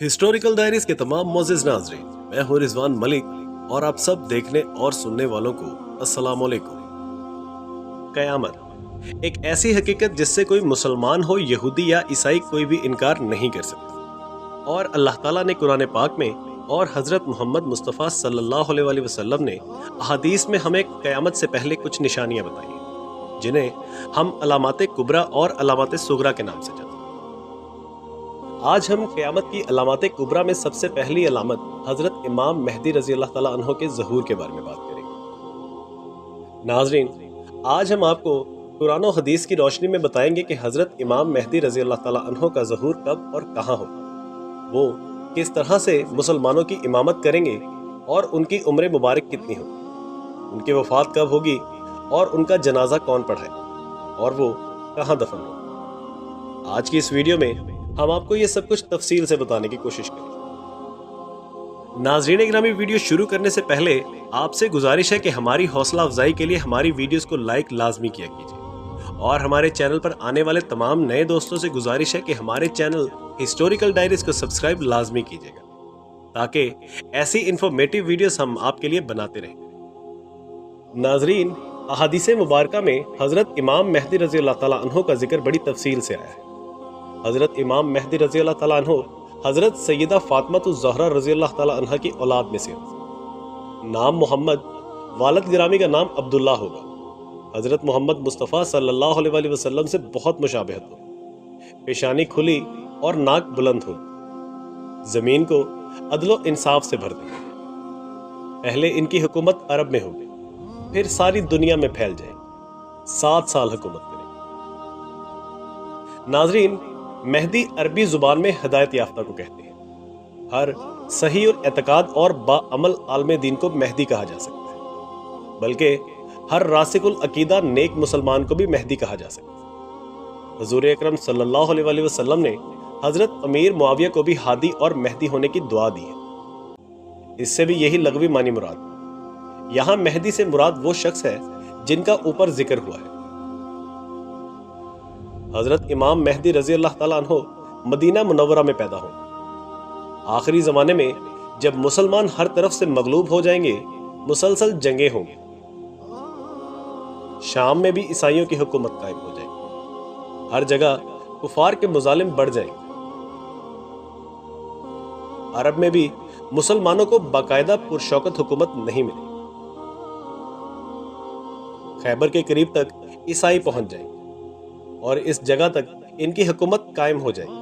Historical diaries के तमाम मोअज़्ज़िज़ नाज़रीन, मैं हूं रिजवान मलिक और आप सब देखने और सुनने वालों को अस्सलाम वालेकुम। क़यामत एक ऐसी हकीकत जिससे कोई मुसलमान हो, यहूदी या ईसाई कोई भी इनकार नहीं कर सकता। और अल्लाह ताला ने कुरान पाक में और हज़रत मोहम्मद मुस्तफ़ा सल्लल्लाहु अलैहि वसल्लम ने अहादीस में हमें क़यामत से पहले कुछ निशानियां बताई हैं, जिन्हें हम अलामात कुबरा और अलामात सुगरा के नाम से जानते हैं। आज हम क़यामत की अलामात कुबरा में सबसे पहली अलामत हज़रत इमाम मेहदी रज़ी अल्लाह ताला अन्हो के ज़हूर के बारे में बात करेंगे। नाज़रीन, आज हम आपको कुरान और हदीस की रोशनी में बताएंगे कि हज़रत इमाम मेहदी रज़ी अल्लाह ताला अन्हो का ज़हूर कब और कहाँ हो, वो किस तरह से मुसलमानों की इमामत करेंगे और उनकी उम्र मुबारक कितनी हो, उनकी वफ़ात कब होगी और उनका जनाजा कौन पढ़ाए और वो कहाँ दफन हो। आज की इस वीडियो में हम आपको ये सब कुछ तफसील से बताने की कोशिश करेंगे। नाज़रीन गिरामी, वीडियो शुरू करने से पहले आपसे गुजारिश है कि हमारी हौसला अफजाई के लिए हमारी वीडियोस को लाइक लाजमी किया कीजिए और हमारे चैनल पर आने वाले तमाम नए दोस्तों से गुजारिश है कि हमारे चैनल हिस्टोरिकल डायरीज को सब्सक्राइब लाजमी कीजिएगा, ताकि ऐसी इंफॉर्मेटिव वीडियोस हम आपके लिए बनाते रहें। नाज़रीन, अहादीस मुबारका में हज़रत इमाम मेहदी रज़ी अल्लाह ताला अन्हो का जिक्र बड़ी तफसील से आया है। हज़रत इमाम मेहदी रज़ी अल्लाह ताला अन्हो हज़रत सैयदा फ़ातिमा ज़हरा रज़ी अल्लाह ताला अन्हा की औलाद में से नाम मोहम्मद, वालिद गिरामी का नाम अब्दुल्ला होगा। हज़रत मोहम्मद मुस्तफ़ा सल्लल्लाहु अलैहि वसल्लम से बहुत मुशाबहत हो, पेशानी खुली और नाक बुलंद हो, ज़मीन को अदलो इंसाफ से भर दे। पहले इनकी हुकूमत अरब में होगी, फिर सारी दुनिया में फैल जाएगी। 7 साल हुकूमत करेगी। नाज़रीन, मेहदी अरबी जुबान में हिदायत याफ्ता को कहते हैं। हर सही और एतकाद और बाअमल आलम दीन को मेहदी कहा जा सकता है, बल्कि हर रासिकुल अकीदा नेक मुसलमान को भी मेहदी कहा जा सकता है। हुज़ूर अकरम सल्लल्लाहु अलैहि वसल्लम ने हज़रत अमीर मुआविया को भी हादी और मेहदी होने की दुआ दी है। इससे भी यही लगवी मानी मुराद। यहाँ मेहदी से मुराद वो शख्स है जिनका ऊपर जिक्र हुआ है। हज़रत इमाम मेहदी रज़ी अल्लाह ताला अन्हो मदीना मुनव्वरा में पैदा होंगे। आखिरी ज़माने में जब मुसलमान हर तरफ से मगलूब हो जाएंगे, मुसलसल जंगें होंगी, शाम में भी ईसाइयों की हुकूमत कायम हो जाएगी, हर जगह कुफार के मुजालिम बढ़ जाएंगे। अरब में भी मुसलमानों को बाकायदा पुरशौकत हुकूमत नहीं मिली। खैबर के करीब तक ईसाई पहुंच जाएंगे और इस जगह तक इनकी हुकूमत कायम हो जाएगी।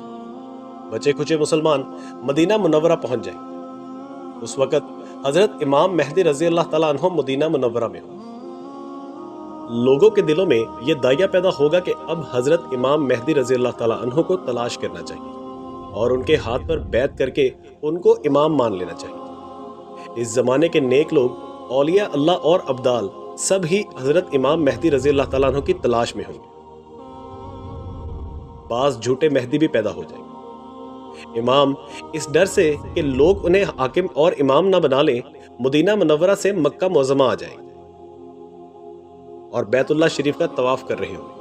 बचे खुचे मुसलमान मदीना मुनव्वरा पहुंच जाएंगे। उस वक़्त हज़रत इमाम मेहदी रज़ी अल्लाह ताला अन्हो मदीना मुनव्वरा में हो। लोगों के दिलों में यह दाया पैदा होगा कि अब हज़रत इमाम मेहदी रज़ी अल्लाह ताला अन्हो को तलाश करना चाहिए और उनके हाथ पर बैत करके उनको इमाम मान लेना चाहिए। इस ज़माने के नेक लोग, औलिया अल्लाह और अब्दाल सब ही हज़रत इमाम मेहदी रज़ी अल्लाह ताला अन्हो की तलाश में होंगे। बाज़ झूठे मेहदी भी पैदा हो जाएंगे। इमाम इस डर से कि लोग उन्हें हाकिम और इमाम ना बना लें, मदीना मुनव्वरा से मक्का मुअज़्ज़मा आ जाएंगे और बैतुल्लाह शरीफ का तवाफ कर रहे होंगे।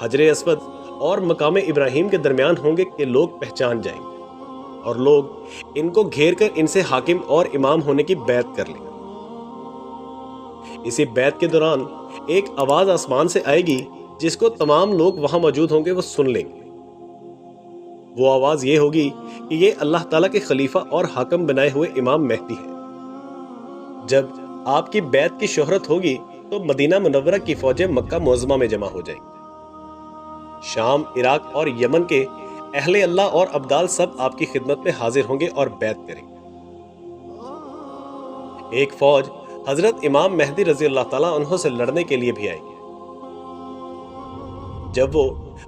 हजरे अस्वद और मकाम इब्राहिम के दरमियान होंगे कि लोग पहचान जाएंगे और लोग इनको घेर कर इनसे हाकिम और इमाम होने की बैत कर लेंगे। इसी बैत के दौरान एक आवाज आसमान से आएगी जिसको तमाम लोग वहां मौजूद होंगे वो सुन लेंगे। वो आवाज ये होगी कि ये अल्लाह ताला के खलीफा और हाकम बनाए हुए इमाम मेहदी है। जब आपकी बैत की शोहरत होगी तो मदीना मुनव्वरा की फौजें मक्का मुअज़्ज़मा में जमा हो जाएंगी। शाम, इराक और यमन के अहले अल्लाह और अब्दाल सब आपकी खिदमत में हाजिर होंगे और बैत करेंगे। एक फौज हजरत इमाम मेहदी रज़ी अल्लाह ताला अन्हो से लड़ने के लिए भी आएगी। जब वो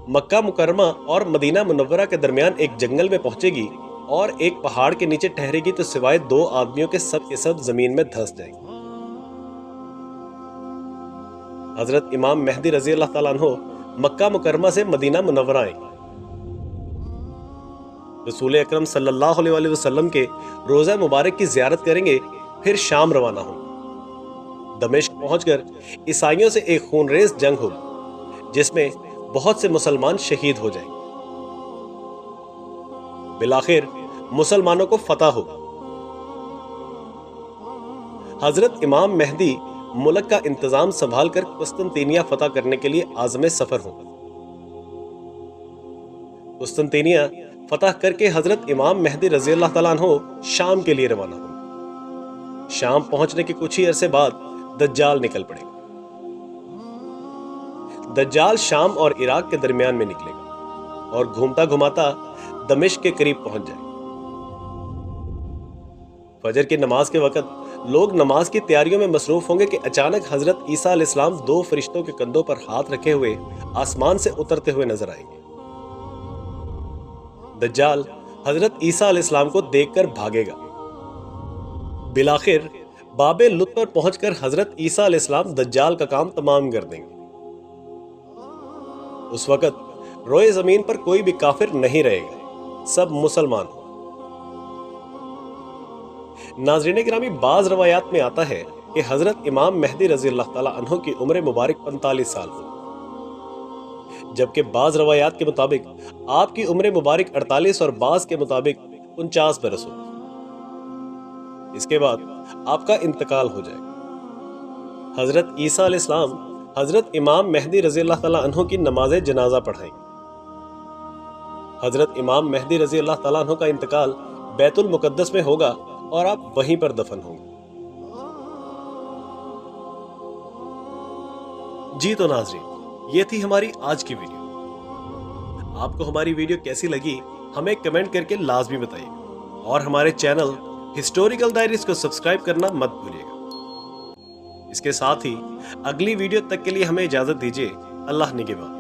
मक्का मुकरमा और मदीना मुनव्वरा के दरमियान एक जंगल में पहुंचेगी और एक पहाड़ के नीचे ठहरेगी तो सिवाय 2 आदमियों के सब जमीन में धंस जाएंगे। हजरत इमाम मेहदी रज़ी अल्लाह ताला अन्हो मक्का मुकरमा से मदीना मुनव्वरा आएंगे। रसूल अकरम सल्लल्लाहु अलैहि वसल्लम के रोज़ा मुबारक की ज़ियारत करेंगे, फिर शाम रवाना होंगे। दमिश्क पहुंचकर ईसाइयों से एक खूनरेज़ जंग होगी जिसमें बहुत से मुसलमान शहीद हो जाएंगे। बिलाखिर مسلمانوں کو فتح ہوگی۔ حضرت امام مہدی ملک کا انتظام سنبھال کر قسطنطینیہ فتح کرنے کے لیے عازم سفر ہوں۔ قسطنطینیہ فتح کر کے حضرت امام مہدی رضی اللہ تعالیٰ عنہ شام کے لیے روانہ ہوں۔ شام پہنچنے کے کچھ ہی عرصے بعد دجال نکل پڑے گا۔ دجال شام اور عراق کے درمیان میں نکلے گا اور گھومتا گھماتا دمشق کے قریب پہنچ جائے گا۔ فجر کی نماز کے وقت لوگ نماز کی تیاریوں میں مصروف ہوں گے کہ اچانک حضرت عیسیٰ علیہ السلام 2 فرشتوں کے کندھوں پر ہاتھ رکھے ہوئے آسمان سے اترتے ہوئے نظر آئیں گے۔ دجال حضرت عیسیٰ علیہ السلام کو دیکھ کر بھاگے گا۔ بالآخر باب لط پر پہنچ کر حضرت عیسیٰ علیہ السلام دجال کا کام تمام کر دیں گے۔ اس وقت روئے زمین پر کوئی بھی کافر نہیں رہے گا، سب مسلمان ہوں۔ ناظرین گرامی، بعض روایات میں آتا ہے کہ حضرت امام مہدی رضی اللہ تعالیٰ عنہ کی عمر مبارک 45 سال ہو، جبکہ بعض روایات کے مطابق آپ کی عمر مبارک 48 اور بعض کے مطابق 49 برس ہو۔ اس کے بعد آپ کا انتقال ہو جائے گا۔ حضرت عیسیٰ علیہ السلام حضرت امام مہدی رضی اللہ تعالیٰ عنہ کی نماز جنازہ پڑھائیں گے۔ حضرت امام مہدی رضی اللہ تعالیٰ عنہ کا انتقال بیت المقدس میں ہوگا اور آپ وہیں پر دفن ہوں گے۔ جی تو ناظرین، یہ تھی ہماری آج کی ویڈیو۔ آپ کو ہماری ویڈیو کیسی لگی ہمیں کمنٹ کر کے لازمی بتائیے، اور ہمارے چینل ہسٹوریکل ڈائریز کو سبسکرائب کرنا مت بھولیے گا۔ اس کے ساتھ ہی اگلی ویڈیو تک کے لیے ہمیں اجازت دیجیے۔ اللہ نگہبان۔